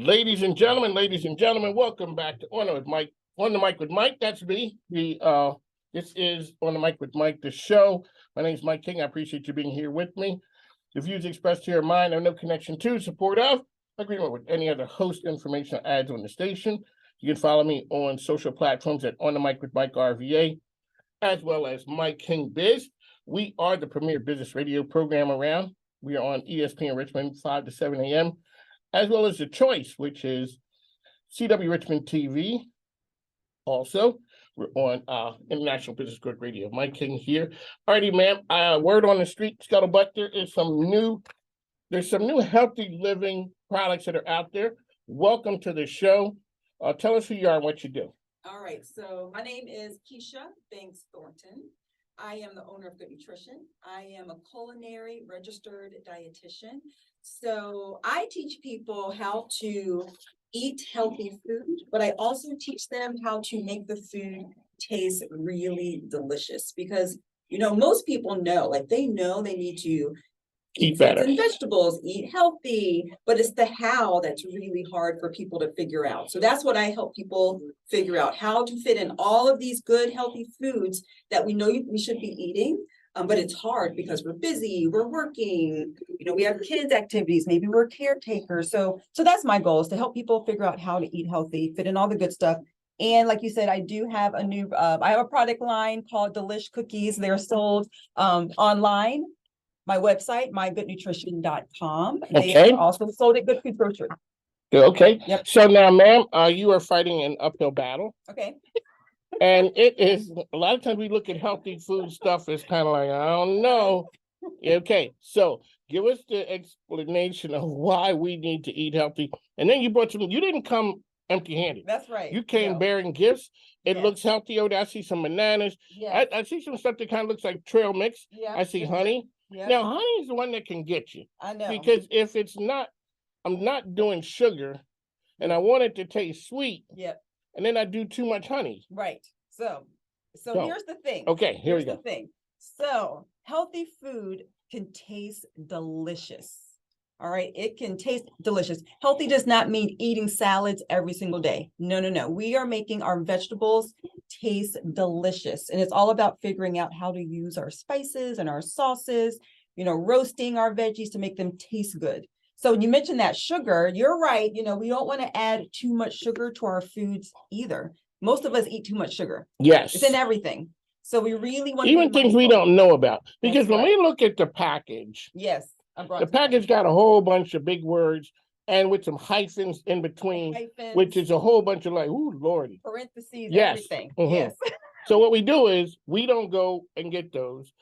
Ladies and gentlemen, welcome back to On the Mic with Mike. That's me. This is On the Mic with Mike, the show. My name is Mike King. I appreciate you being here with me. The views expressed here are mine. I have no connection to, support of, agreement with any other host, information, or ads on the station. You can follow me on social platforms at On the Mic with Mike RVA, as well as Mike King Biz. We are the premier business radio program around. We are on ESPN Richmond, 5 to 7 a.m., as well as The Choice, which is CW Richmond TV. Also, we're on International Business Group Radio. Mike King here. Alrighty, ma'am. Word on the street, Scuttlebutt, there's some new healthy living products that are out there. Welcome to the show. Tell us who you are and what you do. All right, so my name is Keisha Banks Thornton. I am the owner of Good Nutrition. I am a culinary registered dietitian. So I teach people how to eat healthy food, but I also teach them how to make the food taste really delicious because, most people know, they know they need to eat better and vegetables, eat healthy, but it's the how that's really hard for people to figure out. So that's what I help people figure out, how to fit in all of these good, healthy foods that we know we should be eating. But it's hard because we're busy, we're working, we have kids activities, maybe we're caretakers. So that's my goal, is to help people figure out how to eat healthy, fit in all the good stuff. And like you said, I do have I have a product line called Delish Cookies. They're sold online. My website, mygoodnutrition.com. Okay. They are also sold at Good Food Grocery. Okay. Yep. So now, ma'am, you are fighting an uphill battle. Okay. And it is, a lot of times we look at healthy food stuff, it's kind of like, I don't know. Okay, so give us the explanation of why we need to eat healthy. And then you didn't come empty-handed. That's right. You came bearing gifts. It Yes. looks healthy over there. I see some bananas. Yes. I see some stuff that kind of looks like trail mix. Yeah. I see honey. Yeah. Now, honey is the one that can get you. I know. Because if it's not, I'm not doing sugar and I want it to taste sweet. Yep. And then I do too much honey. Right. So here's the thing. Okay, here's the thing. So healthy food can taste delicious. All right. It can taste delicious. Healthy does not mean eating salads every single day. No. We are making our vegetables taste delicious. And it's all about figuring out how to use our spices and our sauces, roasting our veggies to make them taste good. So when you mentioned that sugar, you're right. We don't want to add too much sugar to our foods either. Most of us eat too much sugar. Yes. It's in everything. So we really want to even things we don't know about. Because when we look at the package, yes, the package got a whole bunch of big words and with some hyphens in between, which is a whole bunch of ooh, Lordy. Parentheses, yes. Everything. Mm-hmm. Yes. So what we do is we don't go and get those.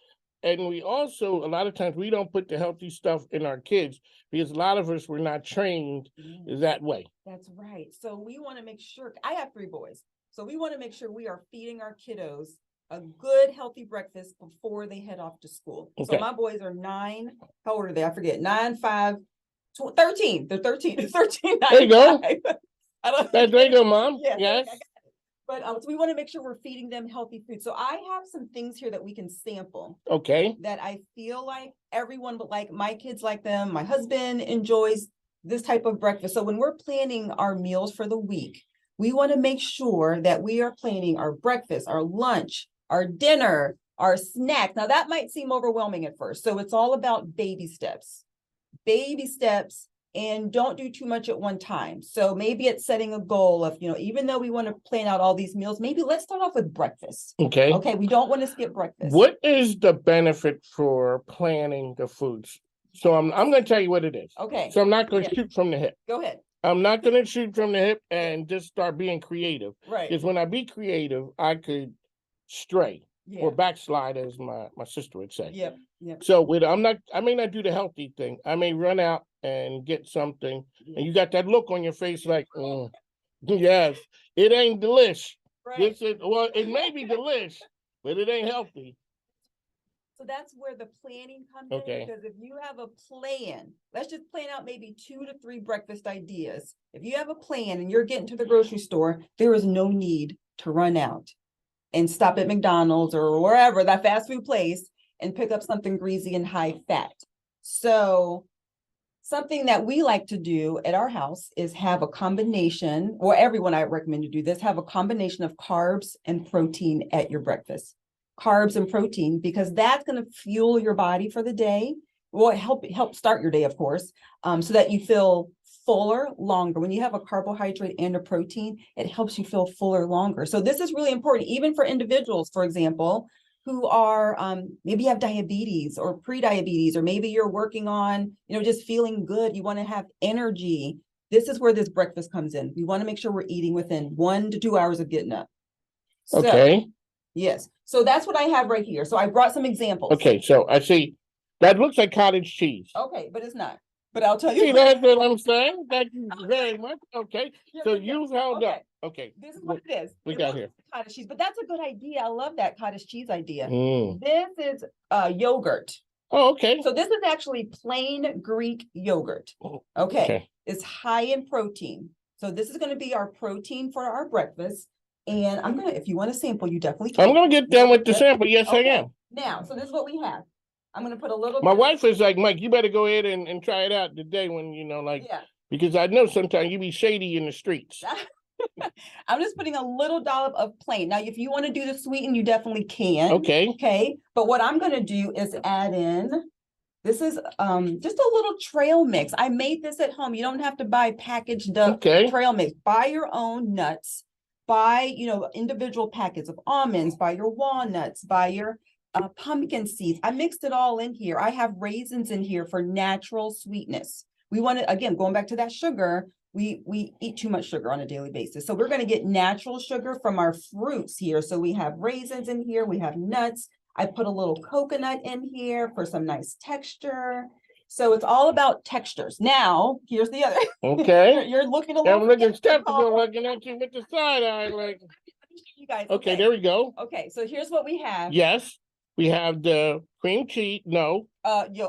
And we also, a lot of times, we don't put the healthy stuff in our kids because a lot of us were not trained that way. That's right. So we want to make sure, I have 3 boys. So we want to make sure we are feeding our kiddos a good, healthy breakfast before they head off to school. Okay. So my boys are 9. How old are they? I forget. 9, 5, 13. They're 13. 13. There you go. There you go, Mom. Yes. But so we want to make sure we're feeding them healthy food. So I have some things here that we can sample. Okay. That I feel like everyone would like. My kids like them. My husband enjoys this type of breakfast. So when we're planning our meals for the week, we want to make sure that we are planning our breakfast, our lunch, our dinner, our snacks. Now that might seem overwhelming at first. So it's all about baby steps. And don't do too much at one time. So maybe it's setting a goal of, even though we want to plan out all these meals, maybe let's start off with breakfast. Okay. Okay. We don't want to skip breakfast. What is the benefit for planning the foods? So I'm going to tell you what it is. Okay. So I'm not going to shoot from the hip. Go ahead. I'm not going to shoot from the hip and just start being creative. Right. Because when I be creative, I could stray or backslide, as my sister would say. Yep. So I may not do the healthy thing. I may run out and get something, and you got that look on your face like, yes, it ain't delish. Right. It may be delish, but it ain't healthy. So that's where the planning comes in, because if you have a plan, let's just plan out maybe 2 to 3 breakfast ideas. If you have a plan and you're getting to the grocery store, there is no need to run out and stop at McDonald's or wherever, that fast food place, and pick up something greasy and high fat. So something that we like to do at our house is have a combination, or everyone I recommend to do this, have a combination of carbs and protein at your breakfast. Carbs and protein, because that's going to fuel your body for the day. Well, help start your day, of course, so that you feel fuller longer. When you have a carbohydrate and a protein, it helps you feel fuller longer. So this is really important, even for individuals, for example, who are maybe you have diabetes or pre-diabetes, or maybe you're working on, just feeling good. You want to have energy. This is where this breakfast comes in. We want to make sure we're eating within 1 to 2 hours of getting up. So, Okay. yes. So that's what I have right here. So I brought some examples. Okay, so I see that looks like cottage cheese. Okay, but it's not. But I'll tell See, you. that's what I'm saying. Thank you very much. Okay, Yeah, so but yeah, you've held okay. up. Okay. This is what it is. We It got looks here. like cottage cheese, but that's a good idea. I love that cottage cheese idea. Mm. This is yogurt. Oh, okay. So this is actually plain Greek yogurt. Okay. Okay. It's high in protein. So this is going to be our protein for our breakfast. And I'm going to, if you want to sample, you definitely can. I'm gonna get done with the Yep. sample. Yes, I Okay. am. Now, so this is what we have. I'm going to put a little My bit. wife is like, Mike, you better go ahead and try it out today when, Yeah. because I know sometimes you be shady in the streets. I'm just putting a little dollop of plain. Now, if you want to do the sweeten, you definitely can. Okay. Okay. But what I'm going to do is add in, this is just a little trail mix. I made this at home. You don't have to buy packaged up Okay. trail mix. Buy your own nuts. Buy, individual packets of almonds. Buy your walnuts. Buy your pumpkin seeds. I mixed it all in here. I have raisins in here for natural sweetness. We want to, again, going back to that sugar, we eat too much sugar on a daily basis. So we're going to get natural sugar from our fruits here. So we have raisins in here. We have nuts. I put a little coconut in here for some nice texture. So it's all about textures. Now, here's the other. Okay. You're looking a I'm little looking skeptical. skeptical, looking at you with the side eye, like. You guys. Okay, there we go. Okay, so here's what we have. Yes, we have the cream cheese. No,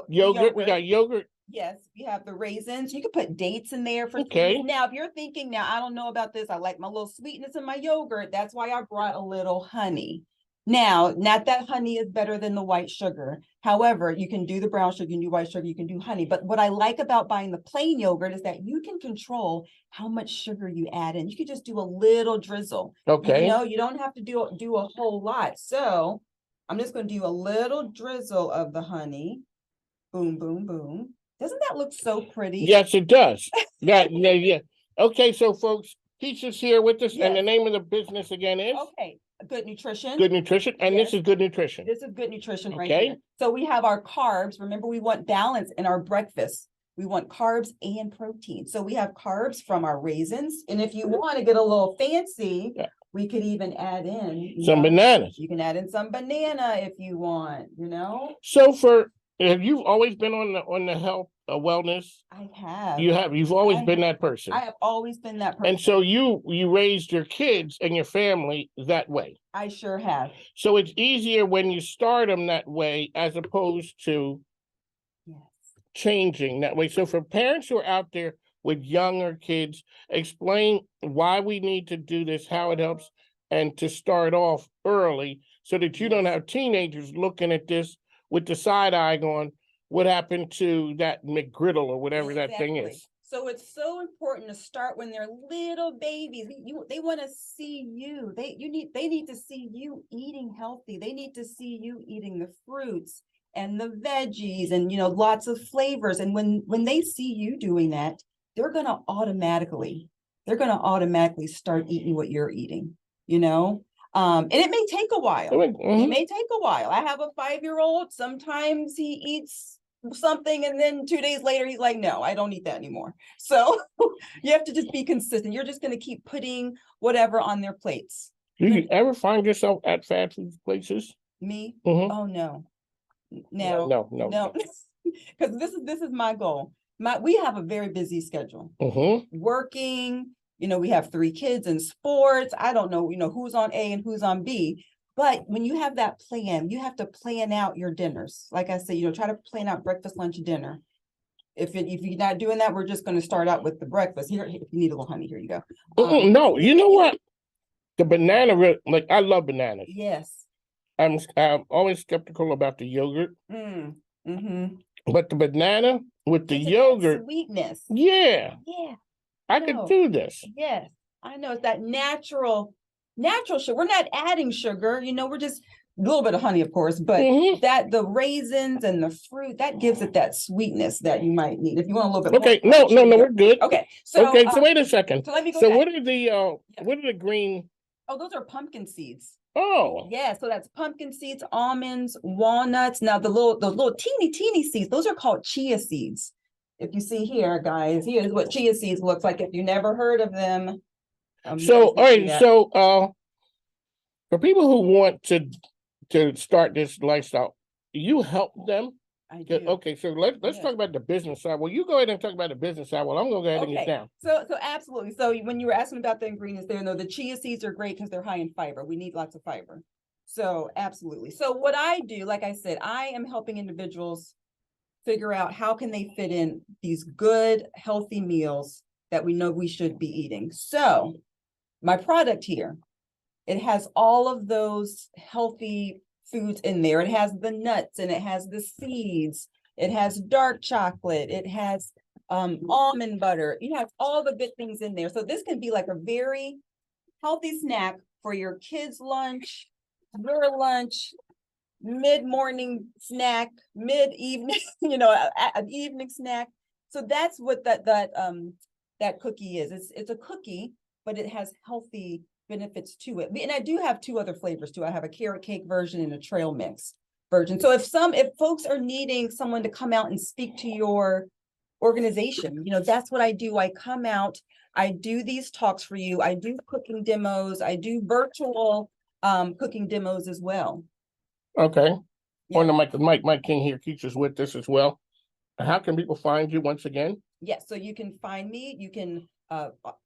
Yogurt. We got yogurt. Yes, we have the raisins. You can put dates in there for Okay. sweetness. Now, if you're thinking, now I don't know about this, I like my little sweetness in my yogurt. That's why I brought a little honey. Now, not that honey is better than the white sugar. However, you can do the brown sugar, you can do white sugar, you can do honey. But what I like about buying the plain yogurt is that you can control how much sugar you add in. You could just do a little drizzle. Okay. You don't have to do a whole lot. So I'm just going to do a little drizzle of the honey. Boom, boom, boom. Doesn't that look so pretty? Yes, it does. Yeah. Okay, so folks, Keisha's here with us, and the Yes. name of the business again is Okay, Good Nutrition. Good Nutrition, and Yes. this is Good Nutrition. This is Good Nutrition right Okay. here. So we have our carbs. Remember, we want balance in our breakfast. We want carbs and protein. So we have carbs from our raisins. And if you want to get a little fancy, Yeah. we could even add in Some bananas. You can add in some banana if you want, So have you always been on the health wellness? I have. You've always been that person. I have always been that person. And so you raised your kids and your family that way. I sure have. So it's easier when you start them that way as opposed to Yes. changing that way. So for parents who are out there with younger kids, explain why we need to do this, how it helps, and to start off early so that you don't have teenagers looking at this with the side eye going, what happened to that McGriddle or whatever that thing Exactly. is? So it's so important to start when they're little babies. They want to see you. They need to see you eating healthy. They need to see you eating the fruits and the veggies and lots of flavors. And when they see you doing that, they're gonna automatically start eating what you're eating. And it may take a while. Mhm. It may take a while. I have a 5-year-old. Sometimes he eats something and then 2 days later he's like, no, I don't eat that anymore. So you have to just be consistent. You're just going to keep putting whatever on their plates. Do you ever find yourself at fast food places? Me? Mhm. Oh no. No. Because this is my goal. We have a very busy schedule. Working, we have 3 kids in sports. I don't know, who's on A and who's on B. But when you have that plan, you have to plan out your dinners. Like I said, try to plan out breakfast, lunch, dinner. If you're not doing that, we're just going to start out with the breakfast. Here, if you need a little honey, here you go. No, you know what? The banana, I love bananas. Yes. I'm always skeptical about the yogurt. Mm-hmm. But the banana with the Gives it that yogurt, Sweetness. yeah, Yeah. I could No. do this. Yes, I know it's that natural sugar. We're not adding sugar, we're just a little bit of honey, of course, but Mhm. that the raisins and the fruit, that gives it that sweetness that you might need. If you want a little bit more Okay, no, crunch, you we're go. good. Okay, so Okay, so wait a second. so let me go So back. what are the green? Oh, those are pumpkin seeds. Oh, Yeah, so that's pumpkin seeds, almonds, walnuts. Now those little teeny seeds, those are called chia seeds. If you see here, guys, here's what chia seeds looks like. If you never heard of them. You so guys all can see right, that. so for people who want to start this lifestyle, you help them. I do. Okay, so let's Yes. talk about the business side. Well, you go ahead and talk about the business side. Well, I'm gonna go ahead and get Okay, down. so absolutely. So when you were asking about the ingredients there, no, the chia seeds are great because they're high in fiber. We need lots of fiber. So absolutely. So what I do, like I said, I am helping individuals figure out how can they fit in these good, healthy meals that we know we should be eating. So my product here, it has all of those healthy foods in there. It has the nuts and it has the seeds. It has dark chocolate. It has almond butter. It has all the good things in there. So this can be like a very healthy snack for your kids' lunch, your lunch, mid-morning snack, mid-evening, an evening snack. So that's what that cookie is. It's a cookie, but it has healthy benefits to it. And I do have two other flavors too. I have a carrot cake version and a trail mix version. So if folks are needing someone to come out and speak to your organization, that's what I do. I come out, I do these talks for you. I do cooking demos. I do virtual cooking demos as well. Okay. Yeah. On the mic, Mike King here, teaches with this as well. How can people find you once again? Yes, so you can find me. You can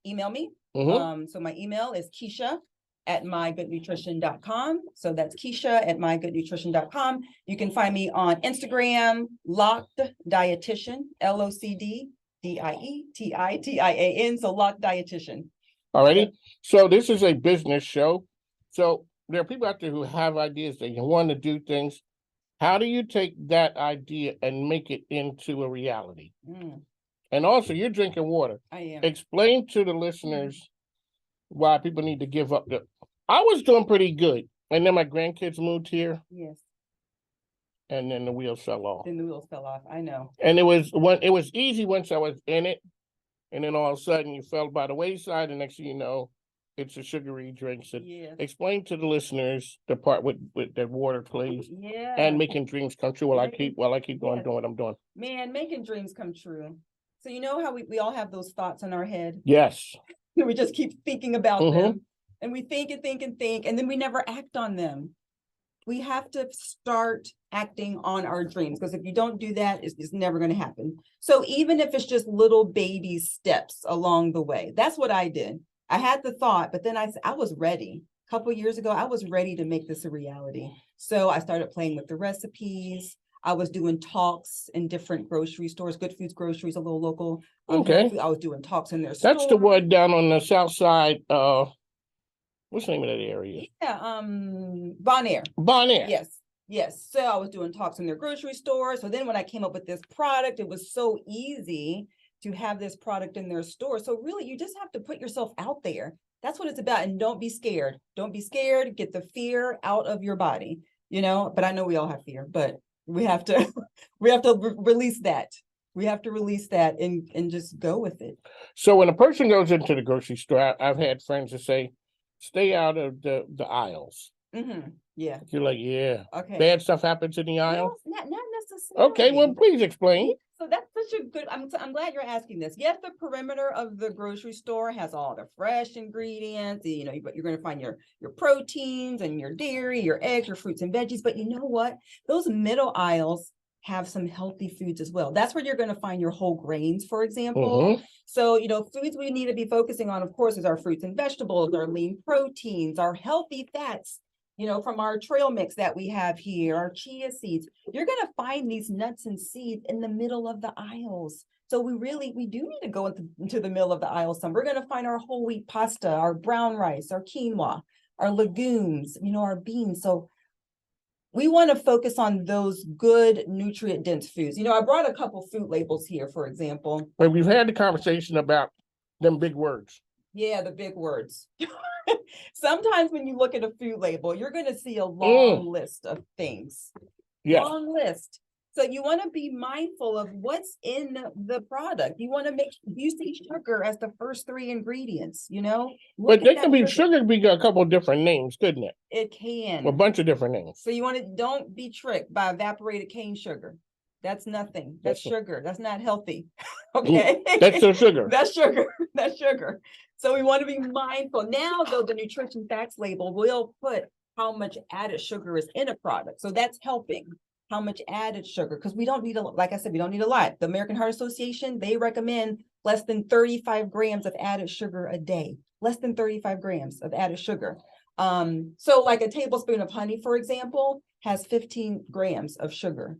email me. Mhm. So my email is Keisha@mygoodnutrition.com. So that's Keisha@mygoodnutrition.com. You can find me on Instagram, Locked Dietitian, LOCKDIETITIAN. So Locked Dietitian. Alrighty. So this is a business show. So there are people out there who have ideas, they want to do things. How do you take that idea and make it into a reality? And also, you're drinking water. I am. Explain to the listeners why people need to give up. I was doing pretty good, and then my grandkids moved here, Yes, and then the wheels fell off. then the wheels fell off. I know. And it was easy once I was in it, and then all of a sudden you fell by the wayside, and next thing you know, it's a sugary drink. So Yes. explain to the listeners the part with that water plays Yeah. and making dreams come true while I keep doing Yes. what I'm doing. Man, making dreams come true. So you know how we all have those thoughts in our head? Yes. We just keep thinking about Mhm. them. And we think and think and think, and then we never act on them. We have to start acting on our dreams, because if you don't do that, it's never going to happen. So even if it's just little baby steps along the way, that's what I did. I had the thought, but then I was ready. A couple years ago, I was ready to make this a reality. So I started playing with the recipes. I was doing talks in different grocery stores, Good Foods Groceries, a little local. Okay. I was doing talks in their That's the store. one down on the south side. What's the name of that area? Yeah, Bonaire. Bonaire. Yes. So I was doing talks in their grocery store. So then when I came up with this product, it was so easy to have this product in their store. So really, you just have to put yourself out there. That's what it's about. And don't be scared. Don't be scared. Get the fear out of your body, but I know we all have fear, but we have to, release that. We have to release that and just go with it. So when a person goes into the grocery store, I've had friends that say, stay out of the aisles. Yeah. You're like, yeah. Okay. Bad stuff happens in the aisle? No, not necessarily. Okay, well, please explain. So that's such a good, I'm glad you're asking this. Yes, the perimeter of the grocery store has all the fresh ingredients, but you're going to find your proteins and your dairy, your eggs, your fruits and veggies. But you know what? Those middle aisles have some healthy foods as well. That's where you're going to find your whole grains, for example. So, foods we need to be focusing on, of course, is our fruits and vegetables, our lean proteins, our healthy fats, from our trail mix that we have here, our chia seeds. You're going to find these nuts and seeds in the middle of the aisles. So we do need to go into the middle of the aisle some. We're going to find our whole wheat pasta, our brown rice, our quinoa, our legumes, our beans. So we want to focus on those good nutrient dense foods. You know, I brought a couple food labels here, for example. But we've had the conversation about them big words. Yeah, the big words. Sometimes when you look at a food label, you're going to see a long list of things. Yeah. Long list. So you want to be mindful of what's in the product. You want to make, you see sugar as the first three ingredients, you know? But Look they at can that be sugar be a couple of different names, couldn't it? It can. A bunch of different names. So you want to, don't be tricked by evaporated cane sugar. That's nothing. That's sugar. That's not healthy. Okay. That's still sugar. That's sugar. That's sugar. So we want to be mindful. Now, though, the nutrition facts label will put how much added sugar is in a product. So that's helping how much added sugar, because we don't need a, like I said, we don't need a lot. The American Heart Association, they recommend less than 35 grams of added sugar a day. Less than 35 grams of added sugar. So like a tablespoon of honey, for example, has 15 grams of sugar.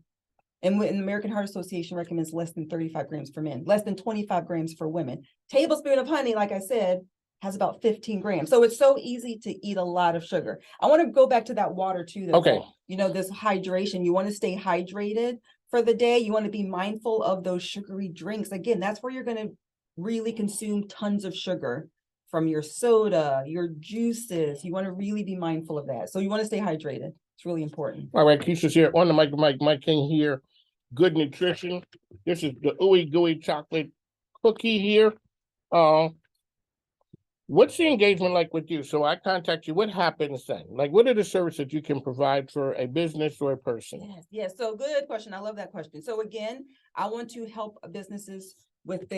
And when the American Heart Association recommends less than 35 grams for men, less than 25 grams for women. Tablespoon of honey, like I said, has about 15 grams. So it's so easy to eat a lot of sugar. I want to go back to that water too. Okay. You know, this hydration, you want to stay hydrated for the day. You want to be mindful of those sugary drinks. Again, that's where you're going to really consume tons of sugar from your soda, your juices. You want to really be mindful of that. So you want to stay hydrated. It's really important. All right, Keisha's here on the mic, Mike King here. Good nutrition. This is the Ooey Gooey chocolate cookie here. What's the engagement like with you? So I contact you. What happens then? Like, what are the services you can provide for a business or a person? Yes. So good question. I love that question. So again, I want to help businesses with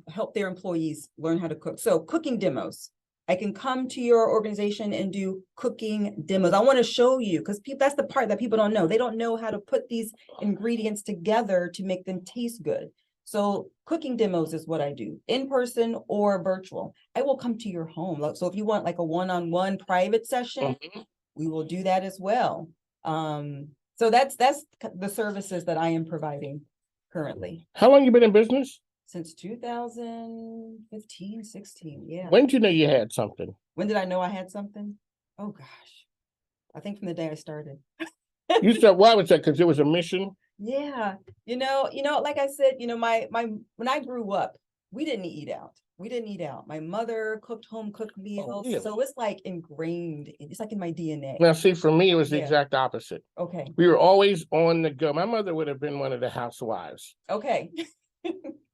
help their employees learn how to cook. So cooking demos. I can come to your organization and do cooking demos. I want to show you, because that's the part that people don't know. They don't know how to put these ingredients together to make them taste good. So cooking demos is what I do, in person or virtual. I will come to your home. So if you want like a one-on-one private session, we will do that as well. So that's the services that I am providing currently. How long you been in business? Since 2015, 16. Yeah. When did you know you had something? When did I know I had something? Oh gosh. I think from the day I started. You said, why was that? Because it was a mission? Yeah. You know, like I said, you know, when I grew up, we didn't eat out. We didn't eat out. My mother cooked home cooked meals. Yeah. So it's like ingrained. It's like in my DNA. Now, see, for me, it was the exact opposite. Okay. We were always on the go. My mother would have been one of the housewives. Okay.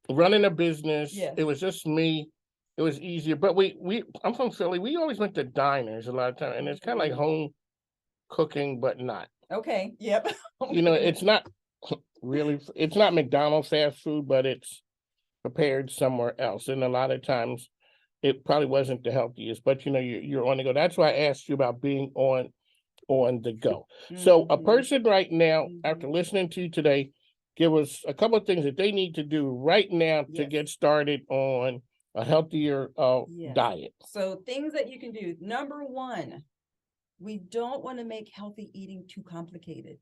Running a business. Yes. It was just me. It was easier. But I'm from Philly. We always went to diners a lot of times. And it's kind of like home cooking, but not. Okay. Yep. You know, it's not really, it's not McDonald's fast food, but it's prepared somewhere else. And a lot of times it probably wasn't the healthiest, but you know, you're on the go. That's why I asked you about being on the go. So a person right now, after listening to you today, give us a couple of things that they need to do right now to get started on a healthier diet. So things that you can do. Number one, we don't want to make healthy eating too complicated.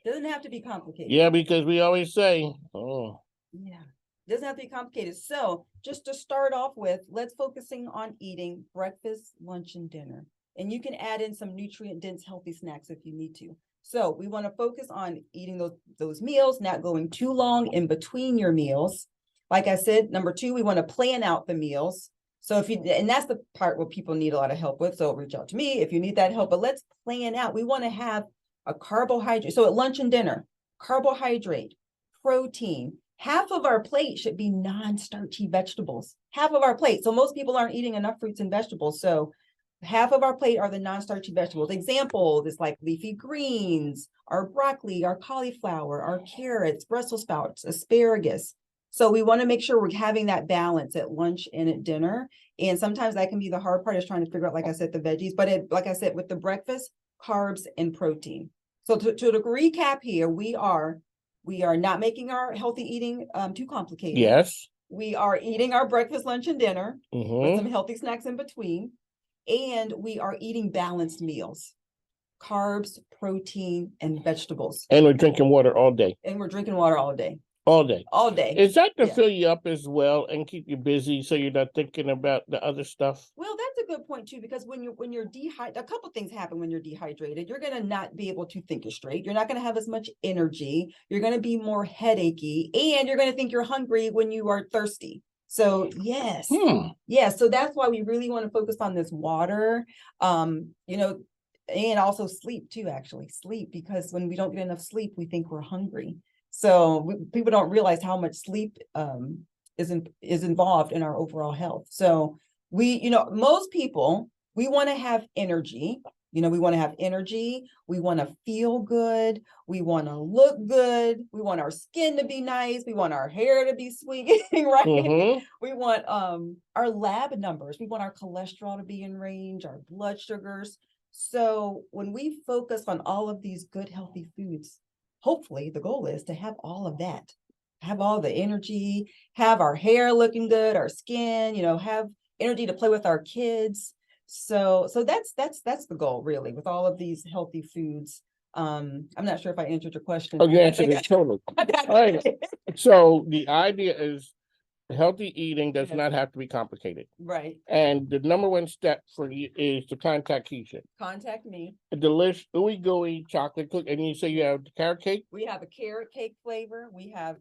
Doesn't have to be complicated. Yeah, because we always say, Doesn't have to be complicated. So just to start off with, let's focusing on eating breakfast, lunch, and dinner. And you can add in some nutrient dense healthy snacks if you need to. So we want to focus on eating those meals, not going too long in between your meals. Like I said, number two, we want to plan out the meals. So and that's the part where people need a lot of help with. So reach out to me if you need that help, but let's plan out. We want to have a carbohydrate. So at lunch and dinner, carbohydrate, protein. Half of our plate should be non-starchy vegetables. Half of our plate. So most people aren't eating enough fruits and vegetables. So half of our plate are the non-starchy vegetables. Example is like leafy greens, our broccoli, our cauliflower, our carrots, Brussels sprouts, asparagus. So we want to make sure we're having that balance at lunch and at dinner. And sometimes that can be the hard part, is trying to figure out, like I said, the veggies. But like I said, with the breakfast, carbs and protein. So to recap here, we are not making our healthy eating too complicated. Yes. We are eating our breakfast, lunch, and dinner with some healthy snacks in between. And we are eating balanced meals, carbs, protein, and vegetables. And we're drinking water all day. And we're drinking water all day. All day. All day. Is that to fill you up as well and keep you busy so you're not thinking about the other stuff? Well, that's a good point too, because when you're dehydrated, a couple things happen when you're dehydrated. You're gonna not be able to think as straight. You're not gonna have as much energy. You're gonna be more headachy, and you're gonna think you're hungry when you are thirsty. So yes, yes. So that's why we really want to focus on this water. You know, and also sleep too. Actually, sleep, because when we don't get enough sleep, we think we're hungry. So people don't realize how much sleep is involved in our overall health. So most people, we want to have energy. We want to have energy. We want to feel good. We want to look good. We want our skin to be nice. We want our hair to be sweet, right? We want our lab numbers. We want our cholesterol to be in range, our blood sugars. So when we focus on all of these good, healthy foods, hopefully the goal is to have all of that, have all the energy, have our hair looking good, our skin, have energy to play with our kids. So that's the goal, really, with all of these healthy foods. I'm not sure if I answered your question. Oh, you answered it totally. All right. So the idea is healthy eating does not have to be complicated. Right. And the number one step for you is to contact Keisha. Contact me. A delicious ooey gooey chocolate cookie. And you say you have the carrot cake? We have a carrot cake flavor. We have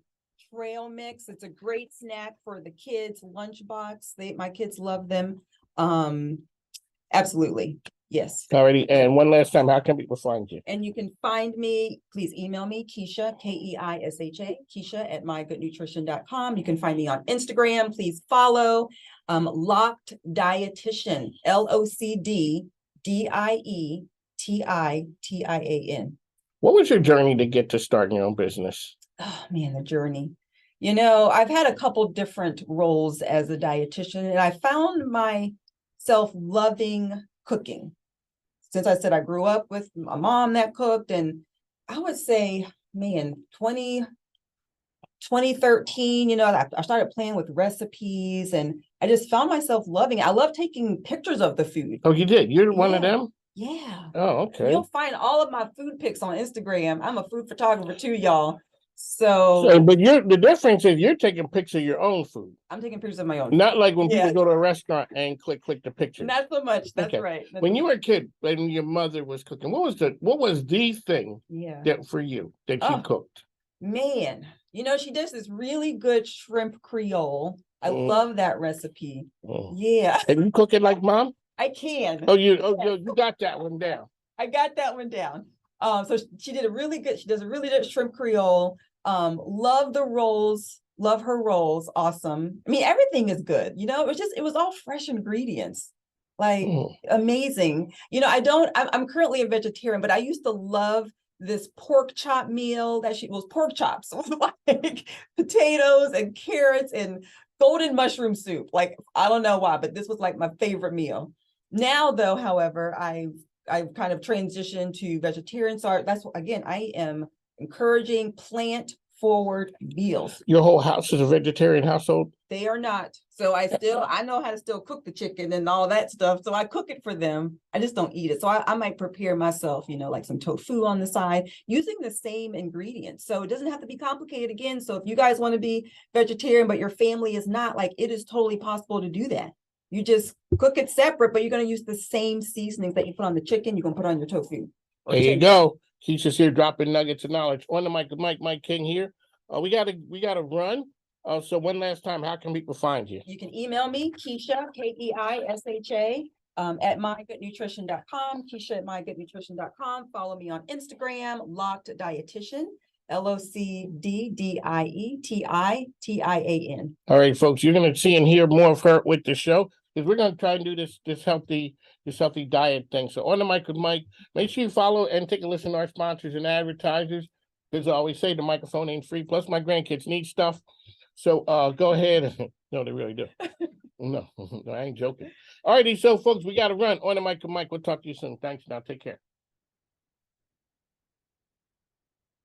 trail mix. It's a great snack for the kids' lunchbox. My kids love them. Absolutely. Yes. Alrighty. And one last time, how can people find you? And you can find me, please email me, Keisha, Keisha, Keisha at mygoodnutrition.com. You can find me on Instagram. Please follow Locked Dietitian, LOCDDIETITIAN. What was your journey to get to starting your own business? Oh man, the journey. I've had a couple different roles as a dietitian, and I found myself loving cooking. Since I said I grew up with a mom that cooked, and I would say, man, 2013, I started playing with recipes, and I just found myself loving it. I love taking pictures of the food. Oh, you did? You're one of them? Yeah. Oh, okay. You'll find all of my food pics on Instagram. I'm a food photographer too, y'all. So but the difference is you're taking pictures of your own food. I'm taking pictures of my own. Not like when people go to a restaurant and click the picture. Not so much. That's right. When you were a kid, when your mother was cooking, what was the thing that for you that you cooked? Man, she does this really good shrimp Creole. I love that recipe. Yeah. And you cook it like mom? I can. Oh, you got that one down. I got that one down. So she does a really good shrimp Creole. Love the rolls, love her rolls. Awesome. I mean, everything is good. It was all fresh ingredients, like amazing. I'm currently a vegetarian, but I used to love this pork chop meal was pork chops with like potatoes and carrots and golden mushroom soup. Like, I don't know why, but this was like my favorite meal. Now though, however, I've kind of transitioned to vegetarian. So that's, again, I am encouraging plant-forward meals. Your whole house is a vegetarian household? They are not. So I know how to still cook the chicken and all that stuff. So I cook it for them. I just don't eat it. So I might prepare myself, like some tofu on the side using the same ingredients. So it doesn't have to be complicated again. So if you guys want to be vegetarian, but your family is not, like, it is totally possible to do that. You just cook it separate, but you're going to use the same seasonings that you put on the chicken. You're going to put on your tofu. There you go. He's just here dropping nuggets of knowledge. On the mic with Mike King here. We gotta run. So one last time, how can people find you? You can email me, Keisha, Keisha, at mygoodnutrition.com, Keisha at mygoodnutrition.com. Follow me on Instagram, Locked Dietitian, LOCDDIETITIAN. All right, folks, you're going to see and hear more of her with the show, because we're going to try and do this healthy diet thing. So on the mic with Mike, make sure you follow and take a listen to our sponsors and advertisers. As I always say, the microphone ain't free. Plus, my grandkids need stuff. So go ahead. No, they really do. No, I ain't joking. All righty, so folks, we got to run. On the mic with Mike. We'll talk to you soon. Thanks. Now, take care.